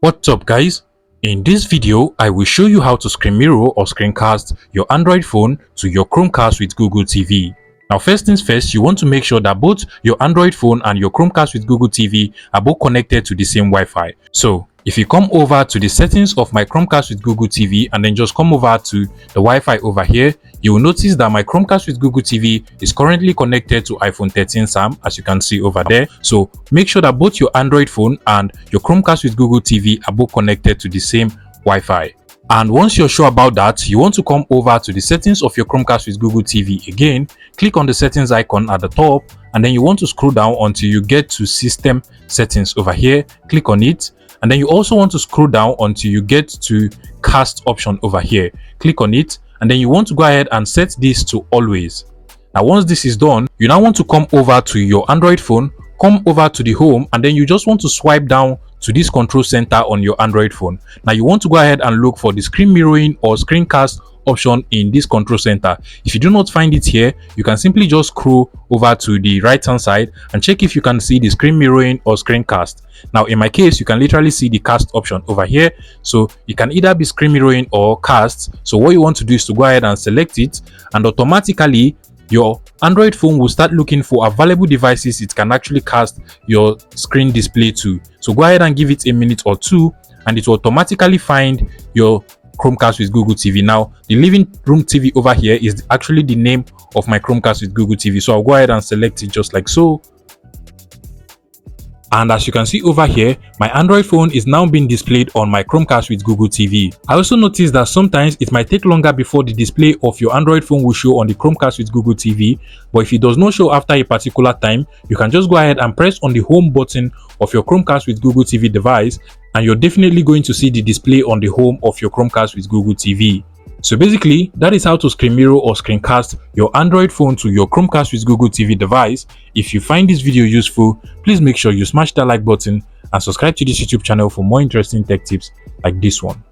What's up guys? In this video, I will show you how to screen mirror or screencast your Android phone to your Chromecast with Google TV. Now first things first, you want to make sure that both your Android phone and your Chromecast with Google TV are both connected to the same Wi-Fi. So if you come over to the settings of my Chromecast with Google TV and then just come over to the Wi-Fi over here, you will notice that my Chromecast with Google TV is currently connected to iPhone 13 SAM, as you can see over there. So make sure that both your Android phone and your Chromecast with Google TV are both connected to the same Wi-Fi. And once you're sure about that, you want to come over to the settings of your Chromecast with Google TV again, click on the settings icon at the top, and then you want to scroll down until you get to system settings over here, click on it. And then you also want to scroll down until you get to cast option over here, click on it. And then you want to go ahead and set this to always. Now once this is done, you now want to come over to your Android phone, come over to the home, and then you just want to swipe down to this control center on your Android phone. Now you want to go ahead and look for the screen mirroring or screencast option in this control center. If you do not find it here, you can simply just scroll over to the right hand side and check if you can see the screen mirroring or screencast. Now in my case, you can literally see the cast option over here, so it can either be screen mirroring or cast. So what you want to do is to go ahead and select it, and automatically your Android phone will start looking for available devices it can actually cast your screen display to. So go ahead and give it a minute or two, and it will automatically find your Chromecast with Google TV. Now the living room TV over here is actually the name of my Chromecast with Google TV, so I'll go ahead and select it just like so. And as you can see over here, my Android phone is now being displayed on my Chromecast with Google TV. I also noticed that sometimes it might take longer before the display of your Android phone will show on the Chromecast with Google TV, but if it does not show after a particular time, you can just go ahead and press on the home button of your Chromecast with Google TV device, and you're definitely going to see the display on the home of your Chromecast with Google TV. So basically, that is how to screen mirror or screencast your Android phone to your Chromecast with Google TV device. If you find this video useful, please make sure you smash that like button and subscribe to this YouTube channel for more interesting tech tips like this one.